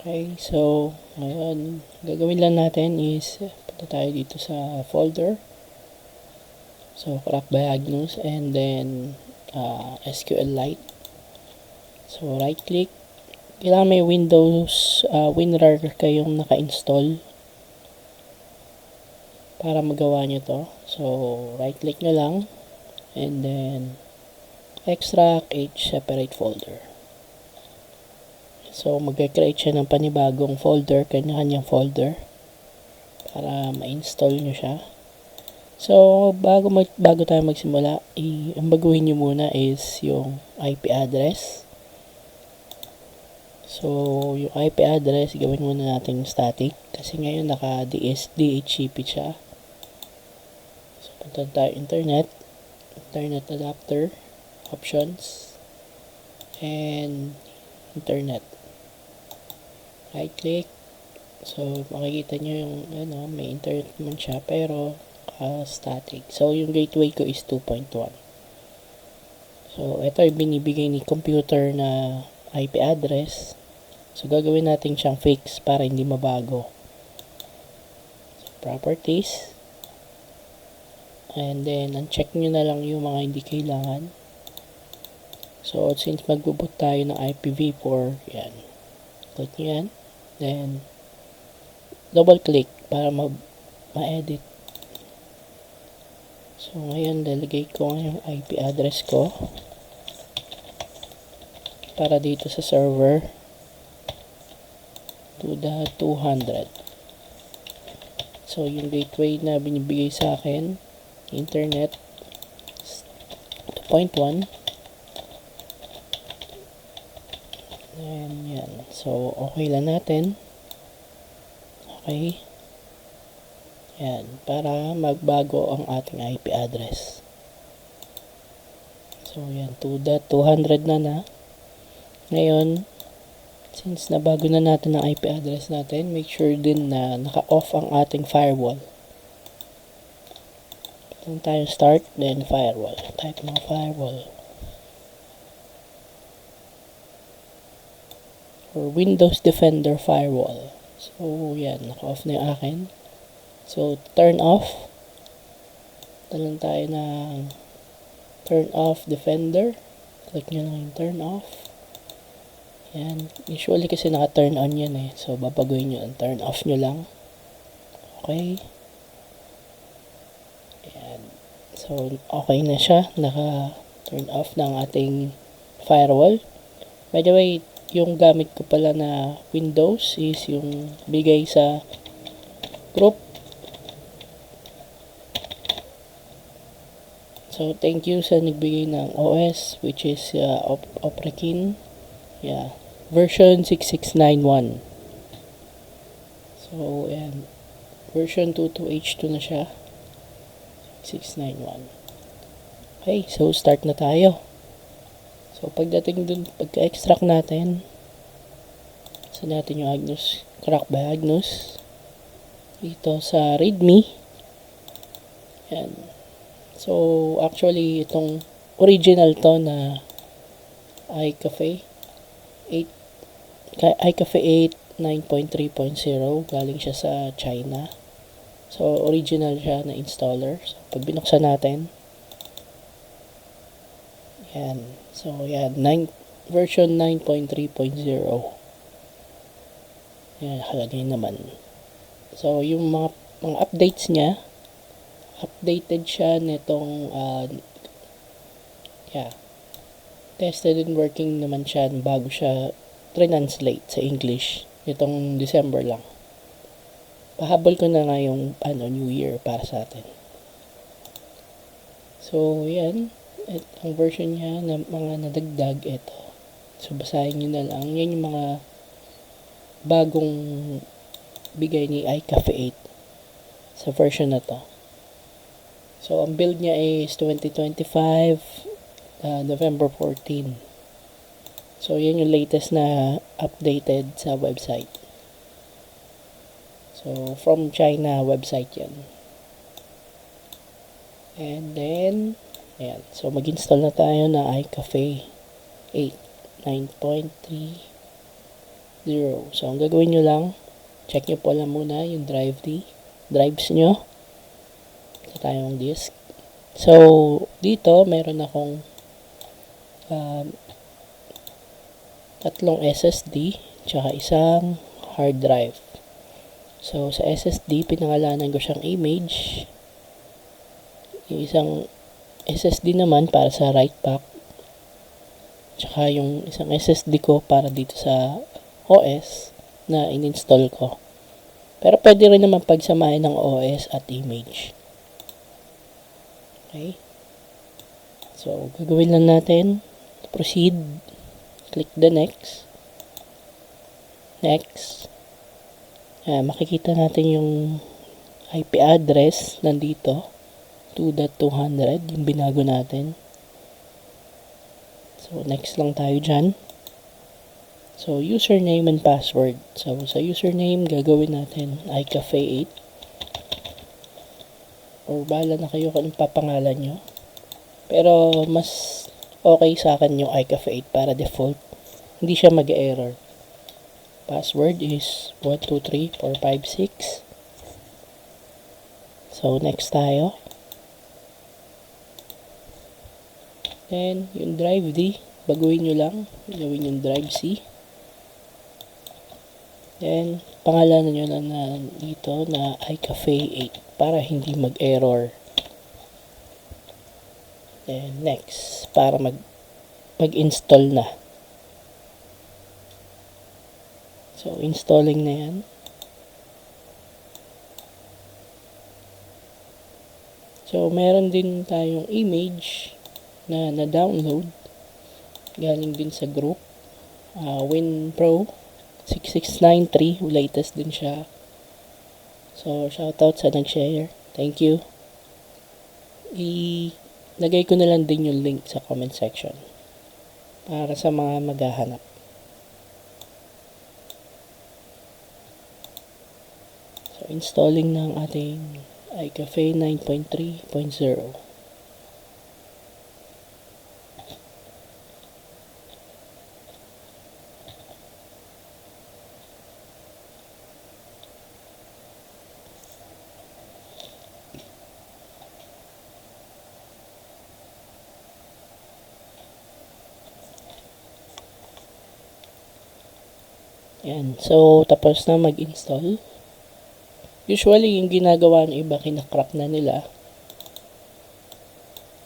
Okay, so ngayon, gagawin lang natin is punta tayo dito sa folder. So, Crack by Agnus and then SQLite. So, right click. Kailangan may Windows WinRAR kayong naka-install para magawa nyo to. So, right click nyo lang and then extract H separate folder. So, mag-create siya ng panibagong folder, kanya-kanyang folder para ma-install nyo siya. So, bago tayo magsimula, ang baguhin nyo muna is yung IP address. So, yung IP address, gawin muna natin static kasi ngayon naka-DHCP siya. So, punta tayo internet adapter, options, and internet. Right click. So, makikita nyo yung may internet naman siya pero static. So, yung gateway ko is 2.1. So, ito yung binibigay ni computer na IP address. So, gagawin natin siyang fix para hindi mabago. So, properties. And then, uncheck nyo na lang yung mga hindi kailangan. So, since magbuboot tayo ng IPv4, yan. Click nyo yan. Then, double click para ma-edit. So, ngayon, lalagay ko yung IP address ko para dito sa server to the 200. So, yung gateway na binibigay sa akin, internet 2.1. And yan. So, okay lang natin. Okay. Yan. Para magbago ang ating IP address. So, yan. 2.200 na. Ngayon, since nabago na natin ang IP address natin, make sure din na naka-off ang ating firewall. Punta tayo start, then firewall. Type ng firewall. Or Windows Defender Firewall. So, yan. Naka-off na yung akin. So, turn off. Talang tayo ng turn off Defender. Click nyo lang yung turn off. Yan. Usually kasi naka-turn on yan eh. So, babaguhin nyo. Turn off nyo lang. Okay. Yan. So, okay na siya. Naka-turn off ng ating firewall. By the way, yung gamit ko pala na Windows is yung bigay sa group. So, thank you sa nagbigay ng OS, which is Oprekin. Yeah. Version 6691. So, ayan. Version 22H2 na siya. 691. Okay, so start na tayo. So, pagdating dun, pagka-extract natin, sa natin yung Agnus, Crack by Agnus. Dito sa readme. Yan. So, actually, itong original to na iCafe 8, iCafe 8 9.3.0, galing siya sa China. So, original siya na installer. So, pag binuksan natin, yan. So, yan. Version 9.3.0. Yan, nakalagay naman. So, yung mga updates niya, updated siya nitong, tested and working naman siya bago siya translate sa English nitong December lang. Pahabol ko na nga yung New Year para sa atin. So, yan. At ang version niya na mga nadagdag, ito. So, basahin nyo na lang. Yan yung mga bagong bigay ni iCafe 8 sa version na to. So, ang build niya is 2025 November 14. So, yan yung latest na updated sa website. So, from China website yan. And then, ayan. So, mag-install na tayo na iCafe 8 9.3. 0. So, ang gagawin nyo lang, check nyo po lang muna yung drives nyo. Ito tayong disk. So, dito, meron akong tatlong SSD, tsaka isang hard drive. So, sa SSD, pinangalanan ko siyang image. Yung isang SSD naman para sa write back. Tsaka yung isang SSD ko para dito sa OS na in-install ko. Pero pwede rin naman pagsamahin ng OS at image. Okay. So, gagawin lang natin. Proceed. Click the next. Next. Makikita natin yung IP address nandito. 2.200. Yung binago natin. So, next lang tayo dyan. So, username and password. So, sa username, gagawin natin iCafe8. Or bahala na kayo kung papangalan nyo. Pero, mas okay sa akin yung iCafe8 para default. Hindi siya mag-error. Password is 123456. So, next tayo. Then, yung drive D, baguhin nyo lang. Gawin yung drive C. Then, pangalanan nyo lang na dito na iCafe8 para hindi mag-error. Then, next, para mag-install na. So, installing na yan. So, meron din tayong image na na-download. Galing din sa group. WinPro 6693. Latest din siya. So, shoutout sa nag-share. Thank you. Lagay ko na lang din yung link sa comment section. Para sa mga maghahanap. So, installing ng ating iCafe 9.3.0. Yan. So, tapos na mag-install. Usually, yung ginagawa ng iba, kinacrack na nila.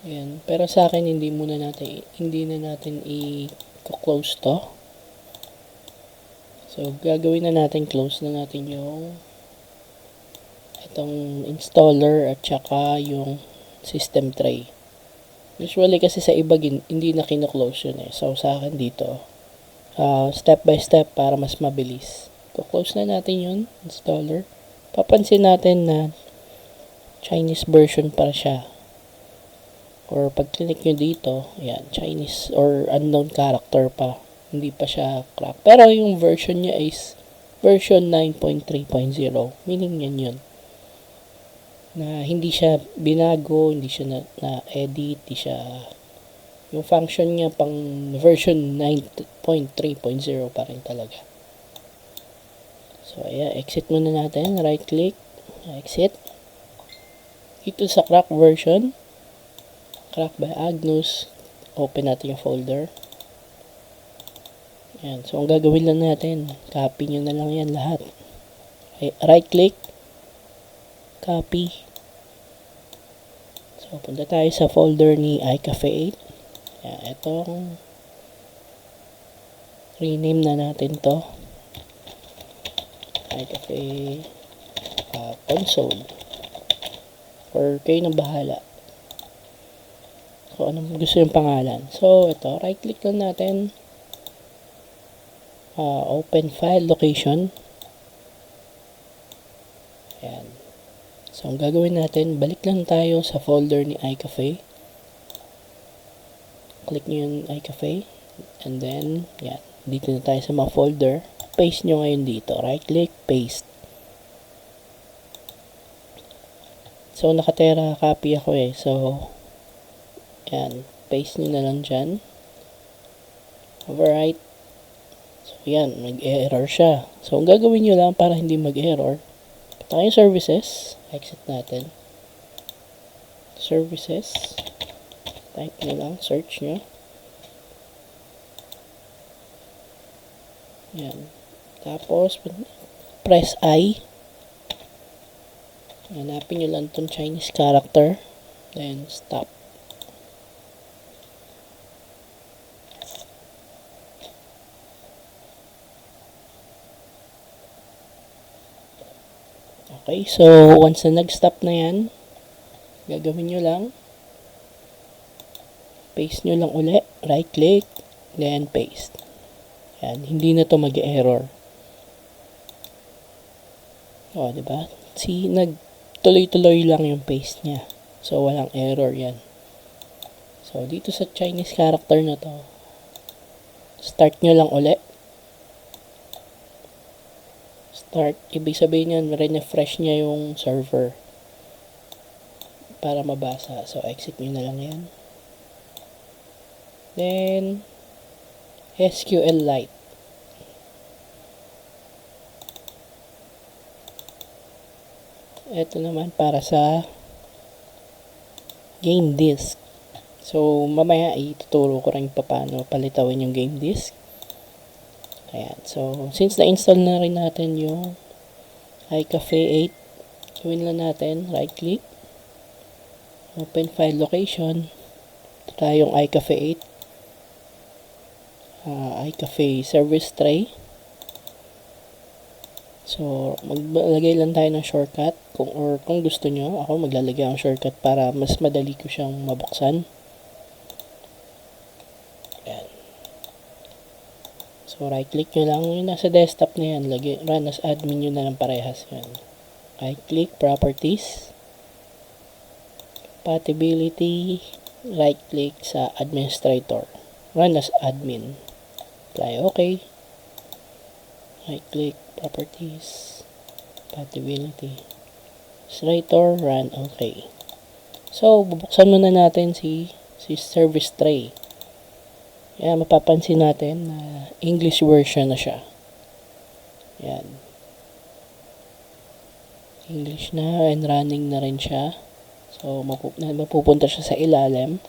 Yan. Pero sa akin, hindi na natin i-close to. So, gagawin na natin, close na natin yung itong installer at saka yung system tray. Usually, kasi sa iba, hindi na kino-close yun eh. So, sa akin dito, step by step para mas mabilis. Close na natin yun, installer. Papansin natin na Chinese version para siya. Or pag click nyo dito, ayan, Chinese or unknown character pa. Hindi pa siya crack. Pero yung version niya is version 9.3.0. Meaning yan yun. Na hindi siya binago, hindi siya na-edit, hindi siya... Yung function niya pang version 9.3.0 pa rin talaga. So, ayan, exit muna natin. Right click, exit. Ito sa crack version. Crack by Agnus. Open natin yung folder. Ayan, so ang gagawin lang natin, copy nyo na lang yan lahat. Right click, copy. So, punta tayo sa folder ni iCafe8. Ayan, itong rename na natin to iCafe console or kayo na bahala so anong gusto yung pangalan. So ito, right click lang natin, open file location. Ayan. So ang gagawin natin, balik lang tayo sa folder ni iCafe. Click nyo yung iCafe. And then, yan. Dito na tayo sa mga folder. Paste nyo ngayon dito. Right click, paste. So, nakatera copy ako eh. So, yan. Paste nyo na lang dyan. Overwrite. So, yan, mag-error siya. So, ang gagawin nyo lang para hindi mag-error, tayo services, exit natin. Services, type nyo lang, search nyo. Yan. Tapos, press I. Hanapin nyo lang itong Chinese character. Then, stop. Okay, so once na nag-stop na yan, gagawin nyo lang, paste nyo lang uli, right click, then paste. Yan, hindi na to mag-error. O, diba? See, nagtuloy-tuloy lang yung paste niya. So, walang error yan. So, dito sa Chinese character na to, start nyo lang uli. Start, ibig sabihin yan, refresh niya yung server para mabasa. So, exit nyo na lang yan. Then, SQLite. Ito naman para sa game disk. So, mamaya ituturo ko rin paano palitawin yung game disk. Ayan. So, since na-install na rin natin yung iCafe 8, gawin lang natin, right click, open file location, ito yung iCafe 8, iCafe service tray. So, maglagay lang tayo ng shortcut, kung gusto nyo, ako maglalagay ng shortcut para mas madali ko siyang mabuksan. Ayan. So, right click nyo lang. Yung nasa desktop na yan, run as admin nyo na lang parehas yan. Right click, properties, compatibility, right click sa administrator. Run as admin. Apply okay. Right click, properties, compatibility, administrator, run okay. So, bubuksan muna natin si service tray. Yan, mapapansin natin na English version na siya. Yan. English na and running na rin siya. So, mapupunta siya sa ilalim.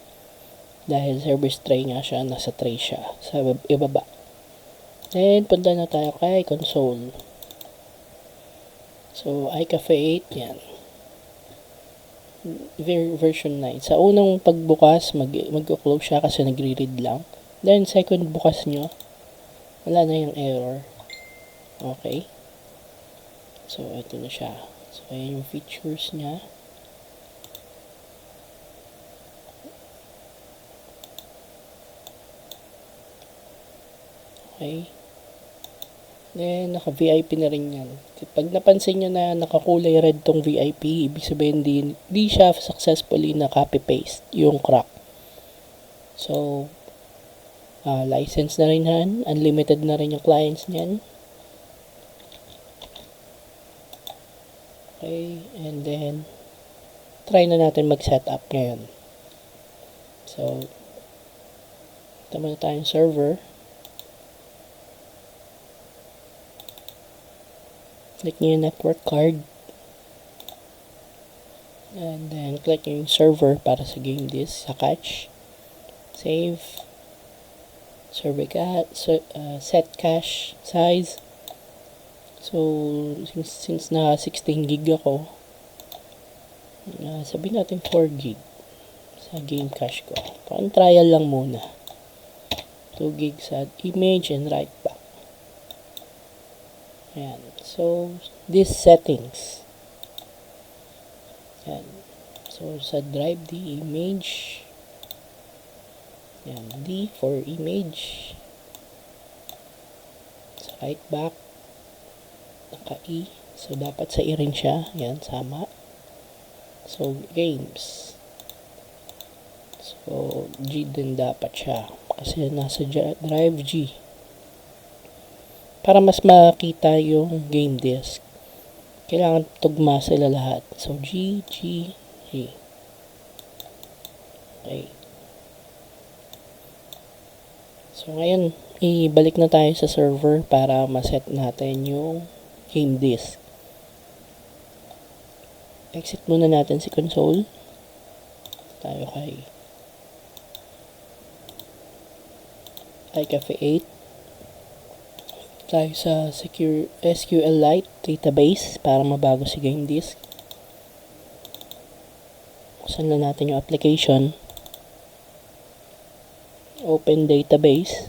Dahil service tray nga siya, nasa tray siya. Sa ibaba. Then, punta na tayo kay console. So, iCafe 8, yan. Version 9. Sa unang pagbukas, mag-close siya kasi nagre-read lang. Then, second bukas nyo, wala na yung error. Okay. So, ito na siya. So, ayan yung features niya. Okay. Then, naka-VIP na rin yan. Pag napansin nyo na nakakulay red tong VIP, ibig sabihin di siya successfully na copy-paste yung crack. So, license na rin yan. Unlimited na rin yung clients niyan. Okay. And then, try na natin mag-setup ngayon. So, tama na tayong server. Click nyo yung network card. And then, click nyo yung server para sa game disk, sa cache. Save. Server set cache size. So, since na 16 gig ako, sabihin natin 4 gig sa game cache ko. Pang trial lang muna. 2 gig sa image and write back. Ayan. So, these settings. Ayan. So, sa drive D image. Ayan. D for image. Sa write back. Naka-E. So, dapat sa E rin siya. Ayan. Sama. So, games. So, G din dapat siya. Kasi nasa drive G. Para mas makita yung game disk, kailangan tugma sila lahat. So, G, G, G. Okay. So ngayon, ibalik na tayo sa server para ma-set natin yung game disk. Exit muna natin si console. Tayo kay iCafe 8. Tayo sa Secure SQLite database para mabago si game disk. Buksan na natin yung application. Open database.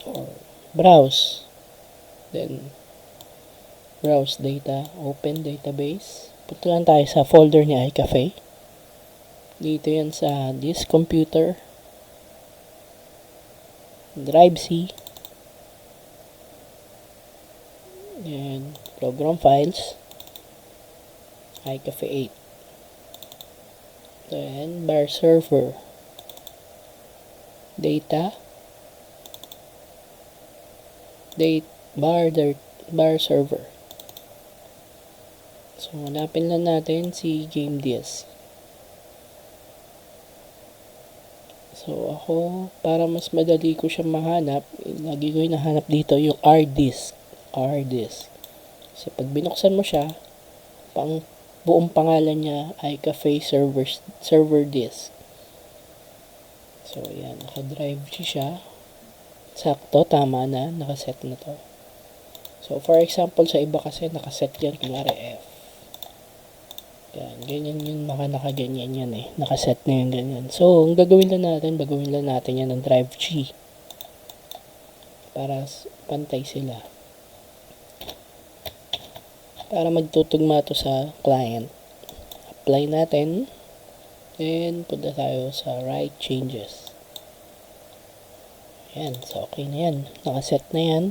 Or browse. Then, browse data. Open database. Punta lang tayo sa folder ni iCafe. Dito yan sa this computer. Drive C. And program files. iCafe 8. Then, bar server. Data. Bar server. So, hanapin lang natin si game disk. So, ako, para mas madali ko siya mahanap, lagi ko hinahanap dito yung R disk. So, pag binuksan mo siya, buong pangalan niya iCafe server disk. So, yan. Naka-drive siya. Sakto, tama na. Nakaset na to. So, for example, sa iba kasi nakaset yan. Kunwari F. Yan. Ganyan yun. Nakaganyan yan eh. Nakaset na yan ganyan. So, ang gagawin lang natin yan ng drive G. Para pantay sila. Para magtutugma to sa client. Apply natin. And punta tayo sa write changes. Yan. So, okay na yan. Nakaset na yan.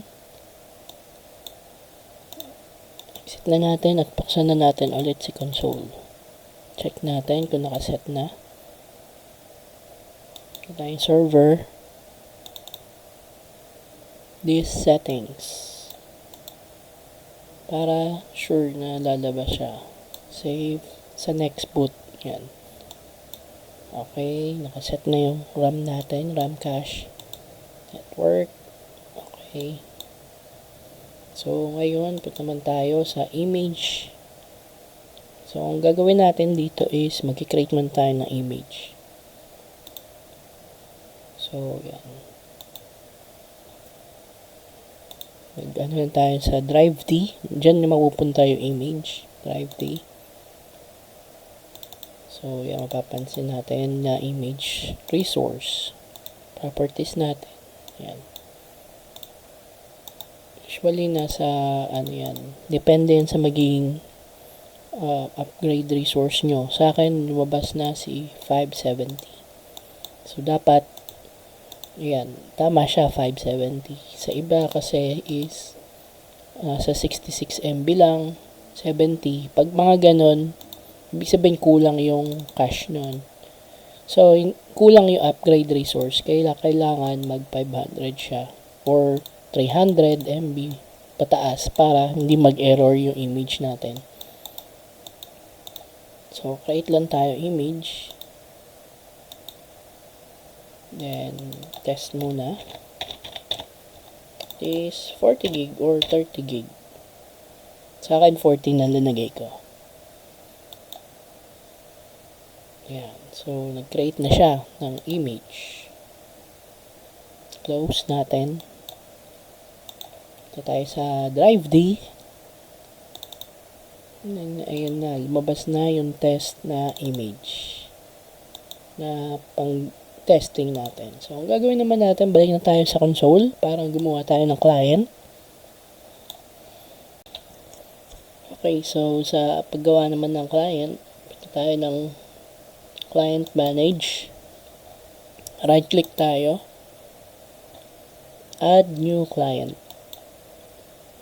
Exit na natin at buksan na natin ulit si console. Check natin kung nakaset na. Ito yung server. These settings. Para sure na lalabas siya. Save sa next boot. Yan. Okay, nakaset na yung RAM natin, RAM cache, network. Okay. So, ngayon, punta naman tayo sa image. So, ang gagawin natin dito is mag-create man tayo ng image. So, yan. Mag-ano lang tayo sa drive D. Diyan na mapupunta yung image. Drive D. So, yan, mapapansin natin na image resource. Properties natin. Yan. Usually, nasa, ano yan, depende yan sa magiging upgrade resource nyo. Sa akin, lumabas na si 570. So, dapat, yan, tama siya, 570. Sa iba kasi is, sa 66 MB lang, 70. Pag mga ganon, ibig sabihin kulang yung cache nun. So, kulang yung upgrade resource. Kailangan mag 500 siya. Or 300 MB pataas para hindi mag-error yung image natin. So, create lang tayo image. Then, test muna. Is 40 gig or 30 gig. Sa akin, 40 na linagay ko. Yan. So, nag-create na siya ng image. Close natin. Ito tayo sa drive D. Ayan na. Lumabas na yung test na image. Na pang testing natin. So, ang gagawin naman natin, balik na tayo sa console para gumawa tayo ng client. Okay, so sa paggawa naman ng client, ito tayo ng client manage. Right click tayo. Add new client.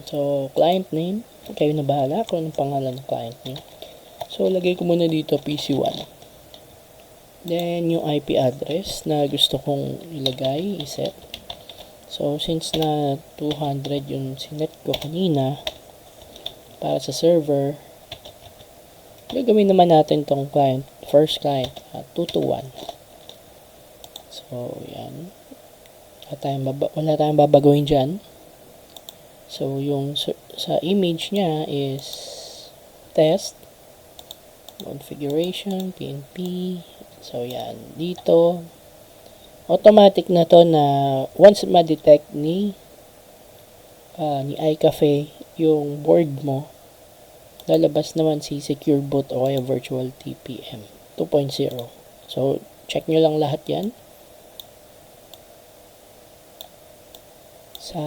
So, client name, kayo na bahala kung anong pangalan ng client name. So, lagay ko muna dito PC1. Then, yung IP address na gusto kong ilagay, iset. So, since na 200 yung sinet ko kanina para sa server, gagawin naman natin tong client, first client, 221. So, yan. Wala tayong babaguhin dyan. So, yung sa image niya is test, configuration, PNP. So, yan. Dito, automatic na to na once ma-detect ni iCafe yung board mo, lalabas naman si Secure Boot o kaya Virtual TPM 2.0. So, check nyo lang lahat yan. Sa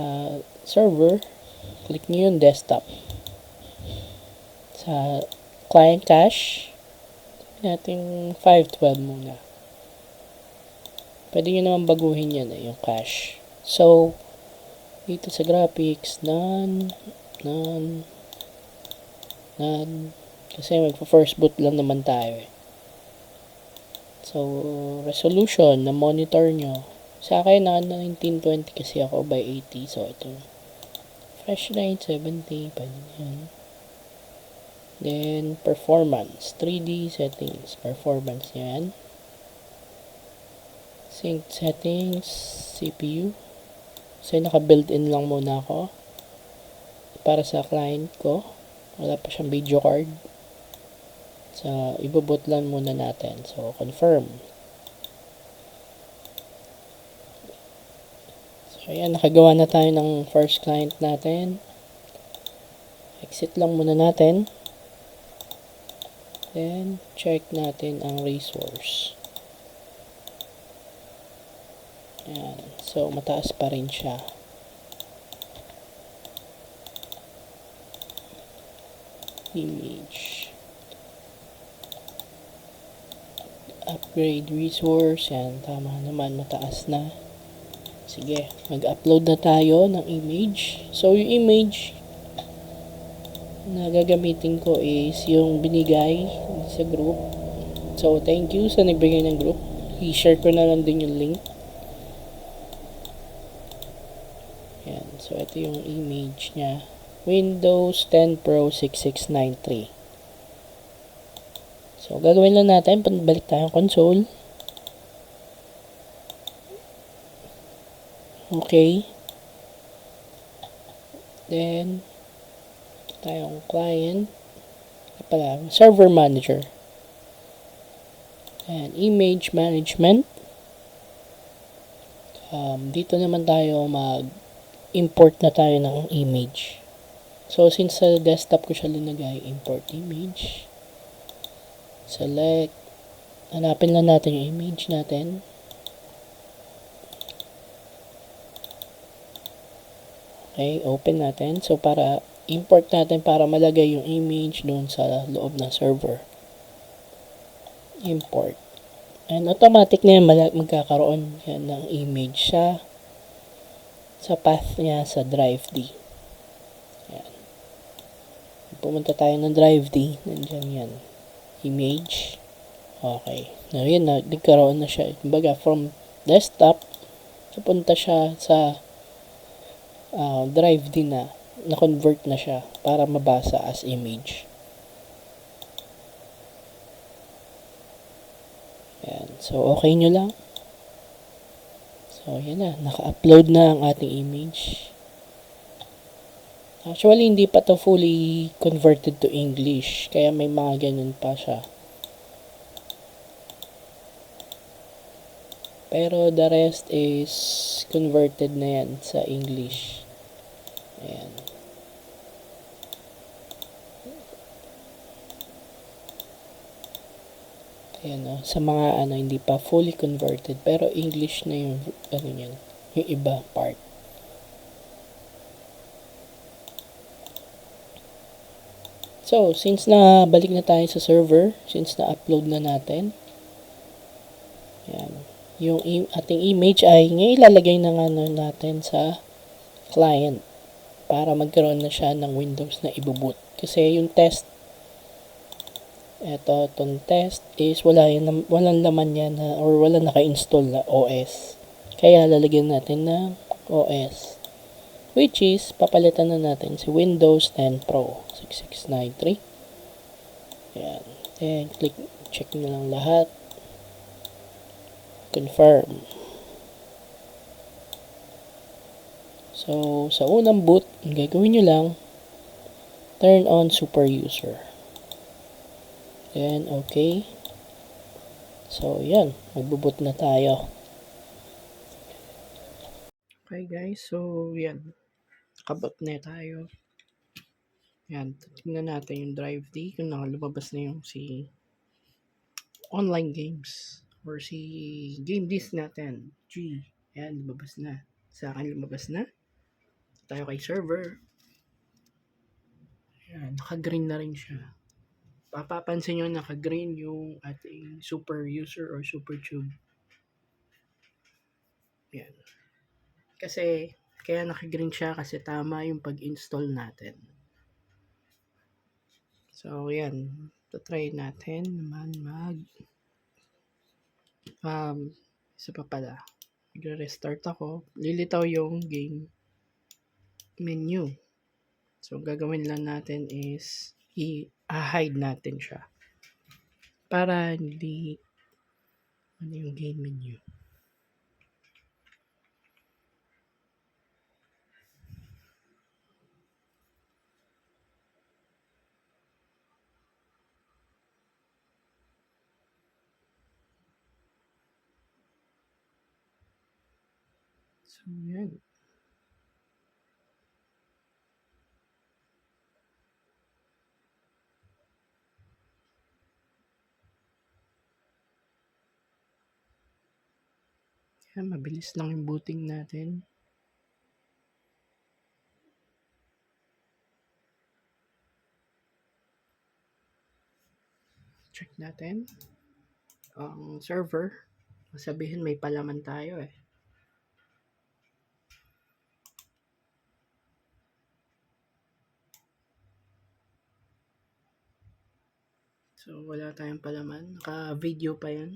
server, click nyo yung desktop. Sa client cache, natin 512 muna. Pwede nyo naman baguhin yan yung cache. So, dito sa graphics, none. Kasi magpa-first boot lang naman tayo eh. So, resolution na monitor nyo. Sa akin, naka 1920 kasi ako by 80. So, ito. Fresh light, 70. Pwede yan. Then, performance. 3D settings. Performance yan. Sync settings. CPU. So, naka-built-in lang muna ako. Para sa client ko. Wala pa siyang video card. So, iboboot lang muna natin. So, confirm. So, ayan. Nakagawa na tayo ng first client natin. Exit lang muna natin. Then, check natin ang resource. Ayan. So, mataas pa rin siya. Image. Upgrade resource. Yan. Tama naman. Mataas na. Sige. Mag-upload na tayo ng image. So, yung image na gagamitin ko is yung binigay sa group. So, thank you sa nagbigay ng group. I-share ko na lang din yung link. Yan. So, ito yung image niya. Windows 10 Pro 6693. So, gagawin lang natin. Balik tayong console. Okay. Then, tayong client. Server manager. And image management. Dito naman tayo mag-import na tayo ng image. So, since sa desktop ko siya linagay, import image. Select. Hanapin lang natin yung image natin. Okay, open natin. So, para import natin para malagay yung image doon sa loob ng server. Import. And automatic na yan magkakaroon yan ng image sa path niya sa drive D. Ayan. Pumunta tayo ng drive D. Nandiyan yan. Image. Okay. Now, yun na. Nagkaroon na siya. Kumbaga, from desktop, napunta siya sa drive D na. Na-convert na siya para mabasa as image. Ayan. So, okay nyo lang. So, yan na. Naka-upload na ang ating image. Actually, hindi pa to fully converted to English. Kaya may mga ganun pa siya. Pero the rest is converted na yan sa English. Ayan. Ayan o. Sa mga hindi pa fully converted. Pero English na yung yan, yung iba part. So, since na balik na tayo sa server, since na-upload na natin, yan, yung ating image ay ngayon ilalagay na nga natin sa client para magkaroon na siya ng Windows na iboboot. Kasi yung test, itong test is walang laman yan or walang naka-install na OS. Kaya lalagyan natin ng OS. Which is, papalitan na natin si Windows 10 Pro 6693. Ayan. Then, check nyo lang lahat. Confirm. So, sa unang boot, ang gagawin nyo lang, turn on super user. Then, okay. So, yan. Magbo-boot na tayo. Okay guys, so yan. Nakabot na tayo. Yan, tingnan natin yung drive D kung nakalabas na yung si online games or si game disk natin. G. Yan, lumabas na. Sa akin lumabas na. Tayo kay server. Yan, naka-green na rin siya. Papapansin nyo naka-green yung ating super user or super tube. Yan. Kasi, kaya naka-green siya kasi tama yung pag-install natin. So, yan. Try natin naman isa pa pala. Mag-restart ako. Lilitaw yung game menu. So, gagawin lang natin is i-hide natin siya. Para hindi ano yung game menu. So, yan. Yan, mabilis lang yung booting natin. Check natin. Ang server. Sabihin may palaman tayo eh. So, wala tayong palaman. Naka-video pa yan.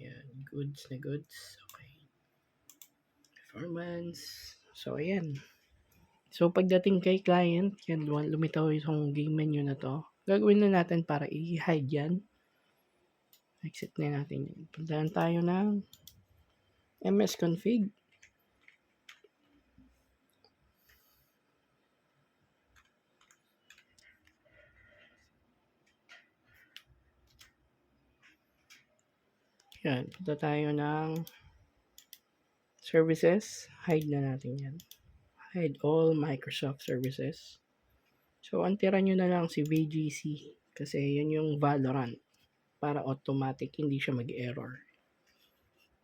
Yan, goods na goods. Okay. Performance. So, ayan. So, pagdating kay client, yan, lumitaw yung game menu na to. Gagawin na natin para i-hide yan. Exit na natin yan. Puntahan tayo ng MS config. Yan, punta tayo ng services. Hide na natin yan. Hide all Microsoft services. So, ang tira nyo na lang si VGC kasi yun yung Valorant para automatic hindi siya mag-error.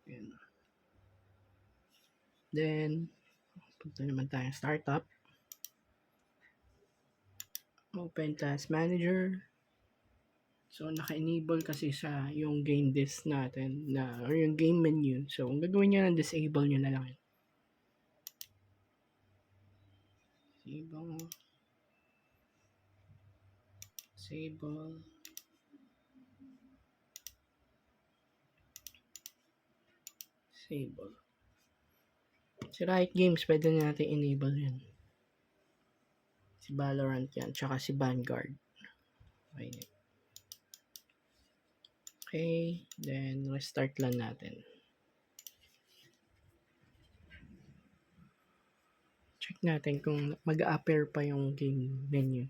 Yan. Then, punta naman tayo startup. Open Task Manager. So, naka-enable kasi sa yung game disk natin na, or yung game menu. So, kung gagawin nyo na, disable nyo na lang. Disable. Disable. Disable. Si Riot Games, pwede na natin enable yan. Si Valorant yan, tsaka si Vanguard. Okay. Okay, then restart lang natin. Check natin kung mag-appear pa yung game menu.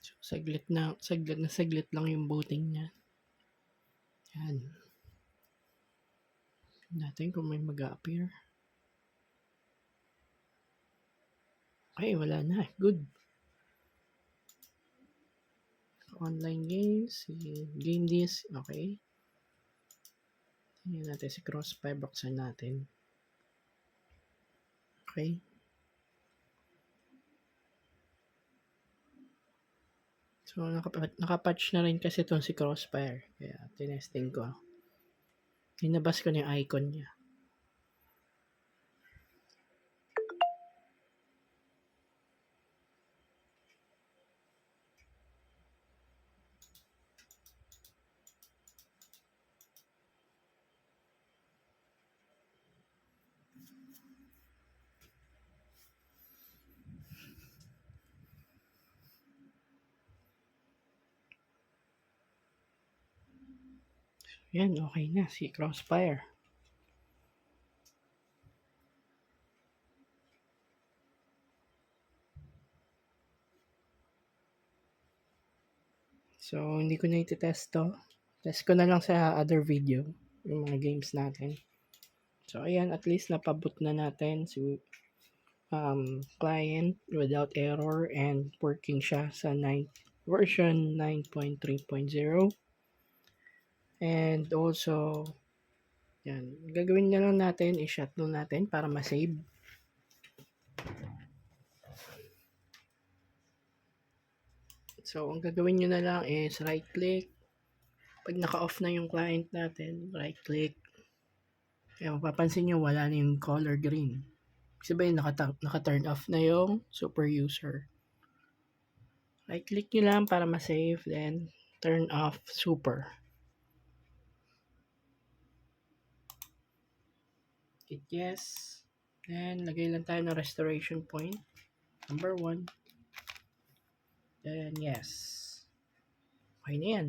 So, saglit lang yung booting niya. Yan. Natin kung may mag-appear. Okay, wala na. Good. Online games, game disk, okay. Tingnan natin si Crossfire, buksan natin. Okay. So, nakapatch na rin kasi itong si Crossfire. Kaya, tinesting ko. Linabas ko na yung icon niya. Yan, okay na si Crossfire. So, hindi ko na iti-test to. Test ko na lang sa other video, yung mga games natin. So, ayan, at least napabot na natin si client without error and working siya sa version 9.3.0. And also, yan, gagawin na lang natin, i-shutdown natin para ma-save. So, ang gagawin nyo na lang is right-click. Pag naka-off na yung client natin, right-click. Kaya mapapansin nyo, wala na yung color green. Sabihin, naka-turn off na yung super user. Right-click nyo lang para ma-save, then turn off super. Hit yes. Then, lagay lang tayo ng restoration point. Number 1. Then, yes. Okay na yan.